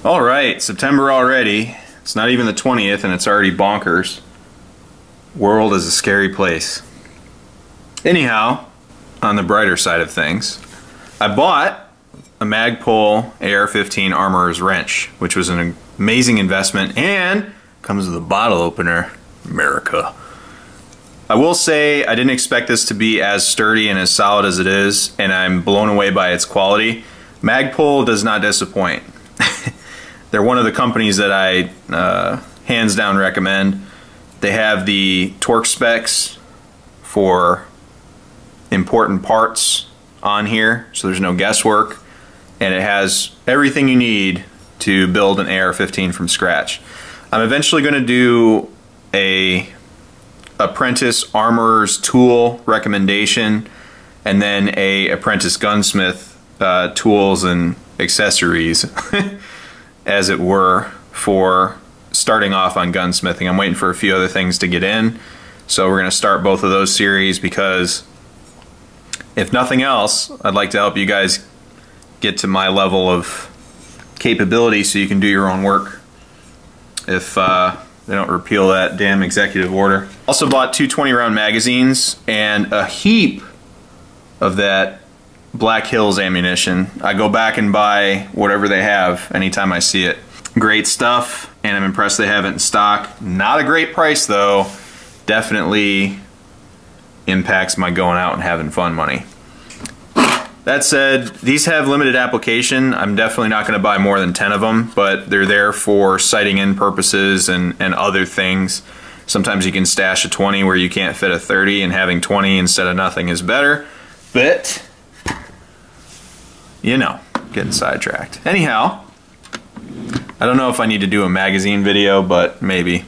All right, September already. It's not even the 20th and it's already bonkers. World is a scary place. Anyhow, on the brighter side of things, I bought a Magpul AR-15 Armorer's Wrench, which was an amazing investment and comes with a bottle opener. America. I will say I didn't expect this to be as sturdy and as solid as it is, and I'm blown away by its quality. Magpul does not disappoint. They're one of the companies that I hands down recommend. They have the torque specs for important parts on here, so there's no guesswork, and it has everything you need to build an AR-15 from scratch. I'm eventually going to do a apprentice armorer's tool recommendation and then a apprentice gunsmith tools and accessories as it were for starting off on gunsmithing. I'm waiting for a few other things to get in, so we're going to start both of those series because if nothing else, I'd like to help you guys get to my level of capability so you can do your own work if they don't repeal that damn executive order. Also bought two 20-round magazines and a heap of that Black Hills ammunition. I go back and buy whatever they have anytime I see it. Great stuff, and I'm impressed they have it in stock. Not a great price though. Definitely impacts my going out and having fun money. That said, these have limited application. I'm definitely not going to buy more than 10 of them, but they're there for sighting in purposes and other things. Sometimes you can stash a 20 where you can't fit a 30, and having 20 instead of nothing is better. But, you know, getting sidetracked. Anyhow, I don't know if I need to do a magazine video, but maybe.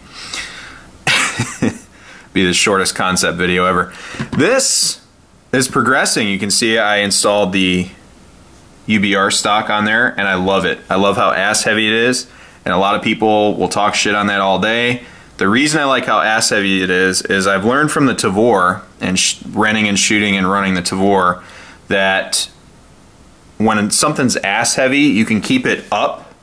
Be the shortest concept video ever. This is progressing. You can see I installed the UBR stock on there and I love it. I love how ass heavy it is, and a lot of people will talk shit on that all day. The reason I like how ass heavy it is I've learned from the Tavor and renting and shooting and running the Tavor that when something's ass heavy, you can keep it up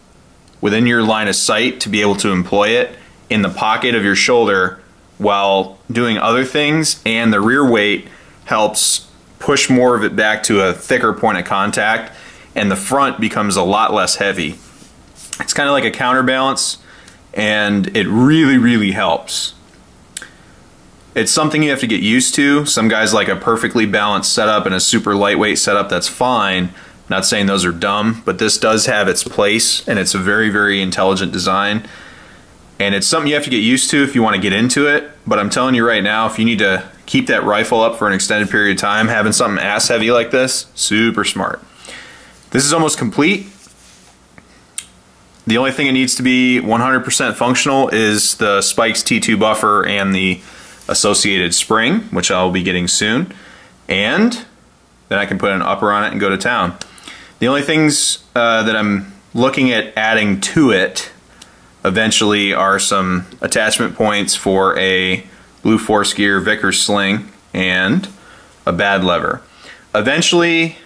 within your line of sight to be able to employ it in the pocket of your shoulder while doing other things, and the rear weight helps push more of it back to a thicker point of contact, and the front becomes a lot less heavy. It's kind of like a counterbalance, and it really helps. It's something you have to get used to. Some guys like a perfectly balanced setup and a super lightweight setup. That's fine. Not saying those are dumb, but this does have its place, and it's a very intelligent design. And it's something you have to get used to if you want to get into it. But I'm telling you right now, if you need to keep that rifle up for an extended period of time, having something ass heavy like this, super smart. This is almost complete. The only thing it needs to be 100% functional is the Spikes T2 buffer and the associated spring, which I'll be getting soon. And then I can put an upper on it and go to town. The only things that I'm looking at adding to it eventually are some attachment points for a Blue Force Gear Vickers sling and a bad lever. Eventually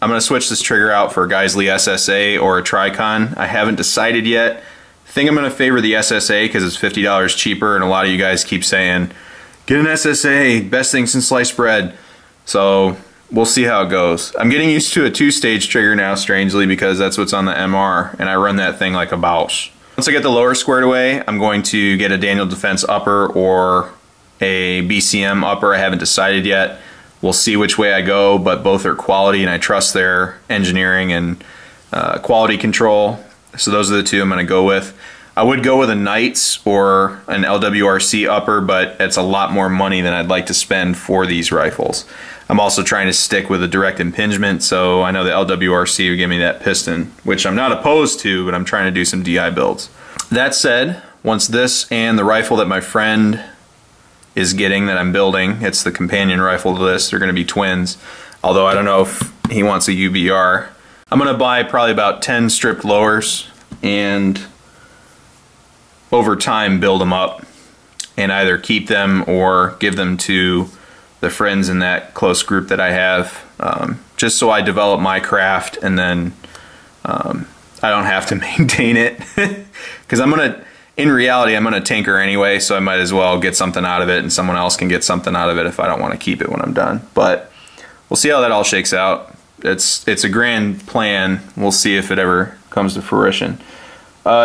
I'm going to switch this trigger out for a Geissele SSA or a Tricon. I haven't decided yet. I think I'm going to favor the SSA because it's $50 cheaper, and a lot of you guys keep saying, get an SSA, best thing since sliced bread. So we'll see how it goes. I'm getting used to a 2-stage trigger now, strangely, because that's what's on the MR, and I run that thing like a Bosch. Once I get the lower squared away, I'm going to get a Daniel Defense upper or a BCM upper. I haven't decided yet. We'll see which way I go, but both are quality, and I trust their engineering and quality control. So those are the two I'm going to go with. I would go with a Knights or an LWRC upper, but it's a lot more money than I'd like to spend for these rifles. I'm also trying to stick with a direct impingement, so I know the LWRC would give me that piston, which I'm not opposed to, but I'm trying to do some DI builds. That said, once this and the rifle that my friend is getting that I'm building, it's the companion rifle to this, they're going to be twins, although I don't know if he wants a UBR. I'm going to buy probably about 10 stripped lowers and over time build them up and either keep them or give them to the friends in that close group that I have, just so I develop my craft and then I don't have to maintain it. Because in reality, I'm gonna tinker anyway, so I might as well get something out of it, and someone else can get something out of it if I don't want to keep it when I'm done. But we'll see how that all shakes out. It's a grand plan. We'll see if it ever comes to fruition.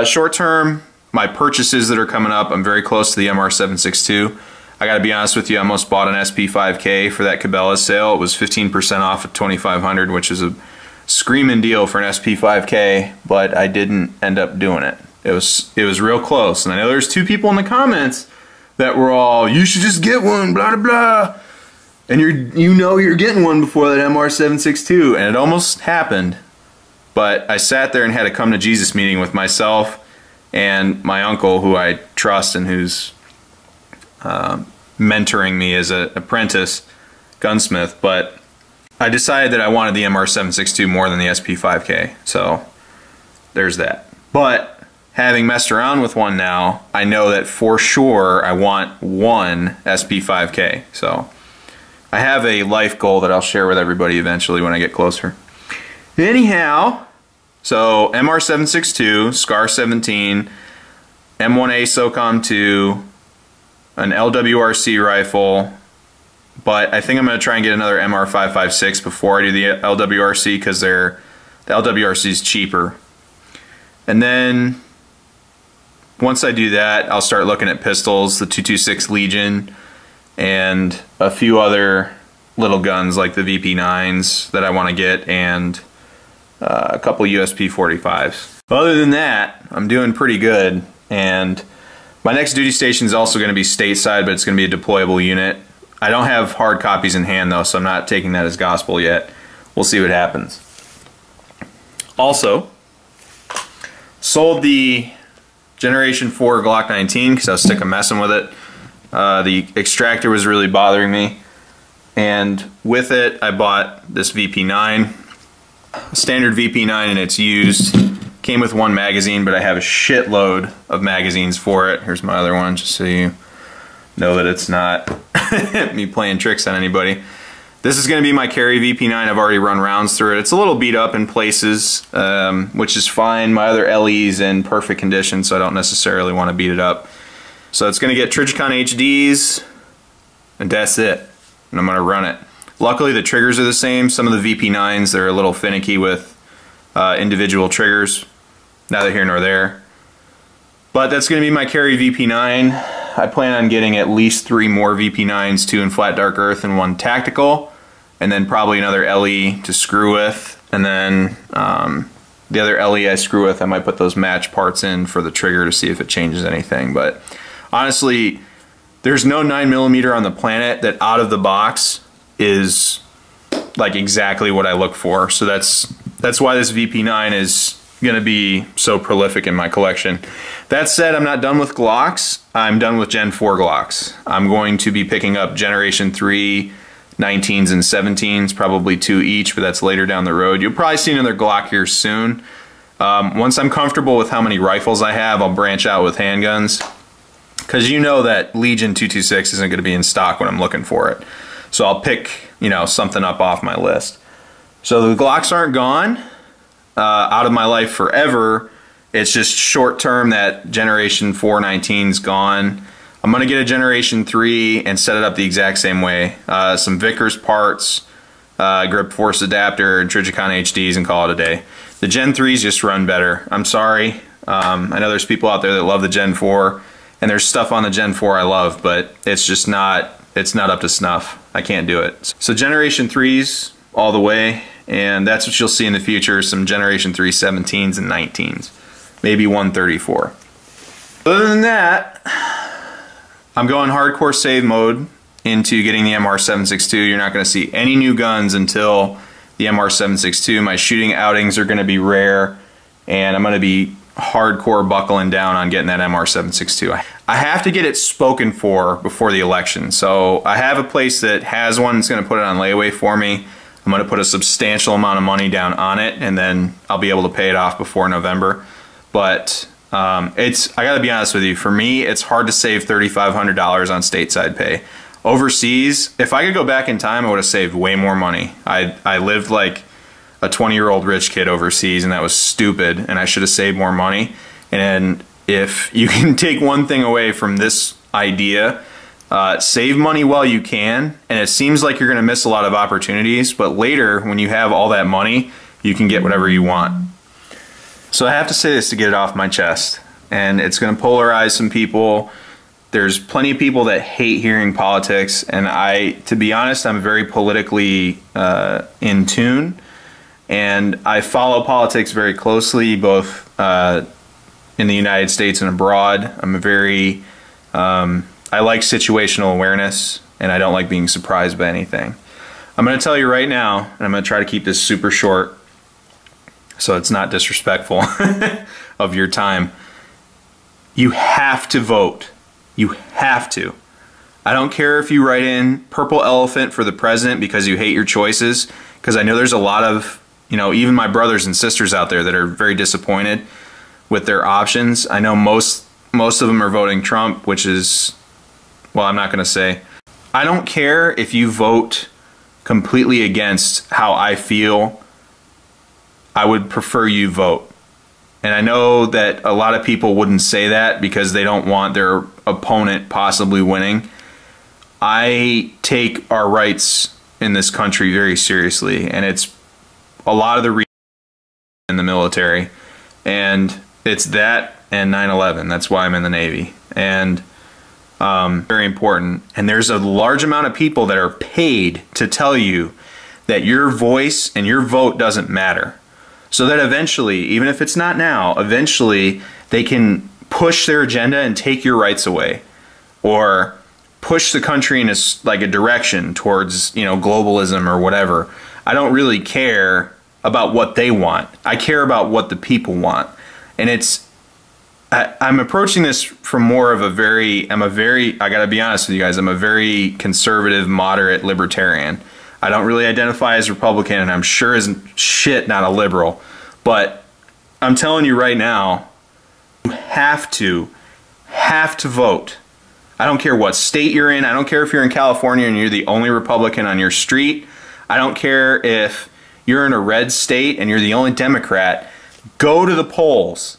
Short term, my purchases that are coming up, I'm very close to the MR762. I gotta be honest with you, I almost bought an SP5K for that Cabela's sale. It was 15% off at $2,500, which is a screaming deal for an SP5K, but I didn't end up doing it. It was real close, and I know there's 2 people in the comments that were all, you should just get one, blah, blah, blah. And you're getting one before that MR762, and it almost happened. But I sat there and had a come to Jesus meeting with myself and my uncle, who I trust and who's mentoring me as an apprentice gunsmith. But I decided that I wanted the MR762 more than the SP5K, so there's that. But having messed around with one now, I know that for sure I want one SP5K. So I have a life goal that I'll share with everybody eventually when I get closer. Anyhow, so MR762, SCAR 17, M1A SOCOM 2, an LWRC rifle, but I think I'm going to try and get another MR556 before I do the LWRC, because the LWRC is cheaper. And then once I do that, I'll start looking at pistols, the 226 Legion, and a few other little guns like the VP9s that I want to get, and a couple USP 45s. Other than that, I'm doing pretty good, and my next duty station is also going to be stateside, but it's going to be a deployable unit. I don't have hard copies in hand though, so I'm not taking that as gospel yet. We'll see what happens. Also, sold the Generation 4 Glock 19 because I was sick of messing with it. The extractor was really bothering me, and with it I bought this VP9, a standard VP9, and it's used. Came with one magazine, but I have a shitload of magazines for it. Here's my other one, just so you know that it's not me playing tricks on anybody. This is going to be my carry VP9. I've already run rounds through it. It's a little beat up in places, which is fine. My other LE's in perfect condition, so I don't necessarily want to beat it up. So it's going to get Trijicon HDs, and that's it. And I'm going to run it. Luckily, the triggers are the same. Some of the VP9s, they're a little finicky with individual triggers. Neither here nor there. But that's going to be my carry VP9. I plan on getting at least 3 more VP9s, 2 in flat dark earth and 1 tactical, and then probably another LE to screw with, and then the other LE I screw with, I might put those match parts in for the trigger to see if it changes anything. But honestly, there's no 9mm on the planet that out of the box is like exactly what I look for. So that's why this VP9 is going to be so prolific in my collection. That said, I'm not done with Glocks. I'm done with Gen 4 Glocks. I'm going to be picking up Generation 3 19s and 17s, probably 2 each, but that's later down the road. You'll probably see another Glock here soon. Once I'm comfortable with how many rifles I have, I'll branch out with handguns, because you know that Legion 226 isn't going to be in stock when I'm looking for it. So I'll pick, you know, something up off my list. So the Glocks aren't gone out of my life forever. It's just short term that Generation 4 19's gone. I'm going to get a Generation 3 and set it up the exact same way. Some Vickers parts, grip force adapter, and Trijicon HDs, and call it a day. The Gen 3s just run better. I'm sorry. I know there's people out there that love the Gen 4, and there's stuff on the Gen 4 I love, but it's just not up to snuff. I can't do it. So Generation 3s all the way, and that's what you'll see in the future, some Generation 3 17s and 19s. Maybe 134. Other than that, I'm going hardcore save mode into getting the MR762. You're not going to see any new guns until the MR762. My shooting outings are going to be rare, and I'm going to be hardcore buckling down on getting that MR762. I have to get it spoken for before the election. So I have a place that has one that's going to put it on layaway for me. I'm going to put a substantial amount of money down on it, and then I'll be able to pay it off before November. But I gotta be honest with you, for me, it's hard to save $3,500 on stateside pay. Overseas, if I could go back in time, I would have saved way more money. I lived like a 20-year-old rich kid overseas, and that was stupid, and I should have saved more money. And if you can take one thing away from this idea, save money while you can, and it seems like you're going to miss a lot of opportunities, but later when you have all that money, you can get whatever you want. So I have to say this to get it off my chest, and it's going to polarize some people. There's plenty of people that hate hearing politics, and to be honest, I'm very politically in tune, and I follow politics very closely, both in the United States and abroad. I like situational awareness, and I don't like being surprised by anything. I'm going to tell you right now, and I'm going to try to keep this super short so it's not disrespectful of your time. You have to vote. You have to. I don't care if you write in purple elephant for the president because you hate your choices, because I know there's a lot of, even my brothers and sisters out there that are very disappointed with their options. I know most of them are voting Trump, which is, well, I'm not going to say. I don't care if you vote completely against how I feel. I would prefer you vote. And I know that a lot of people wouldn't say that because they don't want their opponent possibly winning. I take our rights in this country very seriously, and it's a lot of the reason in the military, and it's that and 9/11. That's why I'm in the Navy, and very important. And there's a large amount of people that are paid to tell you that your voice and your vote doesn't matter. So that eventually, even if it's not now, eventually they can push their agenda and take your rights away, or push the country in a direction towards, globalism or whatever. I don't really care about what they want. I care about what the people want. And I'm approaching this from more of I gotta be honest with you guys, I'm a very conservative, moderate libertarian. I don't really identify as Republican, and I'm sure as shit not a liberal. But I'm telling you right now, you have to vote. I don't care what state you're in. I don't care if you're in California and you're the only Republican on your street. I don't care if you're in a red state and you're the only Democrat. Go to the polls.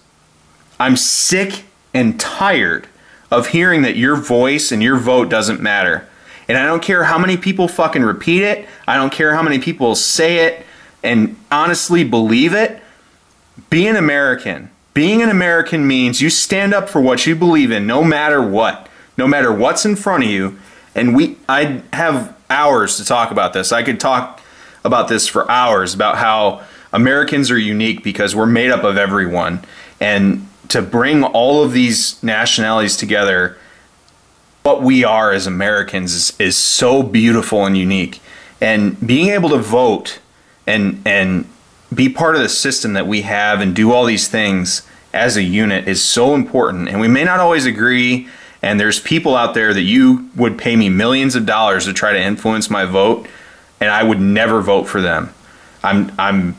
I'm sick and tired of hearing that your voice and your vote doesn't matter. And I don't care how many people fucking repeat it. I don't care how many people say it and honestly believe it. Be an American. Being an American means you stand up for what you believe in no matter what. No matter what's in front of you. And I have hours to talk about this. I could talk about this for hours, about how Americans are unique because we're made up of everyone. And to bring all of these nationalities together, what we are as Americans is so beautiful and unique. And being able to vote and be part of the system that we have and do all these things as a unit is so important. And we may not always agree, and there's people out there that you would pay me millions of dollars to try to influence my vote, and I would never vote for them. I'm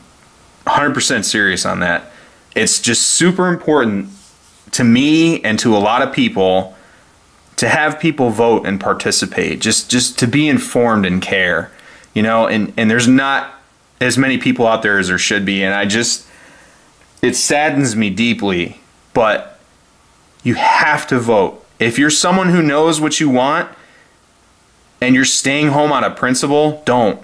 100% serious on that. It's just super important to me and to a lot of people to have people vote and participate, just to be informed and care, and there's not as many people out there as there should be, and it saddens me deeply, but you have to vote. If you're someone who knows what you want and you're staying home out of principle, don't.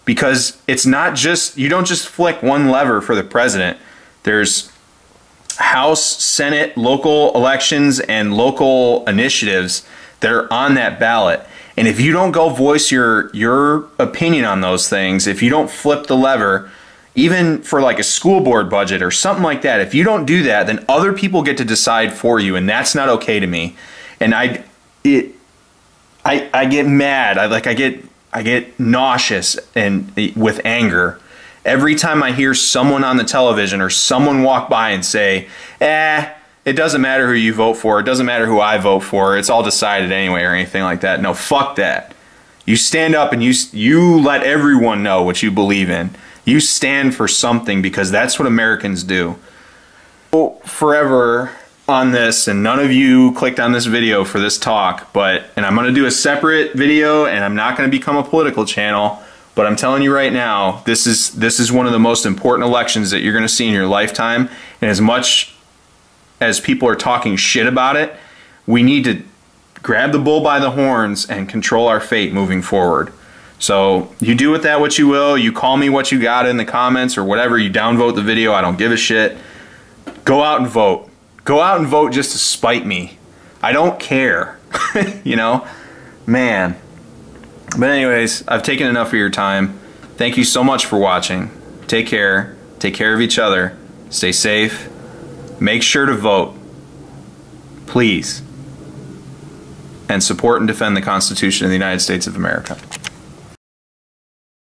Because it's not just, you don't just flick one lever for the president. There's House, Senate, local elections, and local initiatives that are on that ballot. And if you don't go voice your opinion on those things, if you don't flip the lever, even for like a school board budget or something like that, if you don't do that, then other people get to decide for you, and that's not okay to me. And I get mad. I get nauseous and with anger every time I hear someone on the television or someone walk by and say, it doesn't matter who you vote for. It doesn't matter who I vote for. It's all decided anyway, or anything like that. No, fuck that. You stand up and you let everyone know what you believe in. You stand for something, because that's what Americans do. Forever on this, and none of you clicked on this video for this talk, and I'm going to do a separate video, and I'm not going to become a political channel But I'm telling you right now, this is one of the most important elections that you're going to see in your lifetime. And as much as people are talking shit about it, we need to grab the bull by the horns and control our fate moving forward. So you do with that what you will. You call me what you got in the comments or whatever. You downvote the video. I don't give a shit. Go out and vote. Go out and vote just to spite me. I don't care. You know? Man. But anyways, I've taken enough of your time. Thank you so much for watching. Take care. Take care of each other. Stay safe. Make sure to vote. Please. And support and defend the Constitution of the United States of America.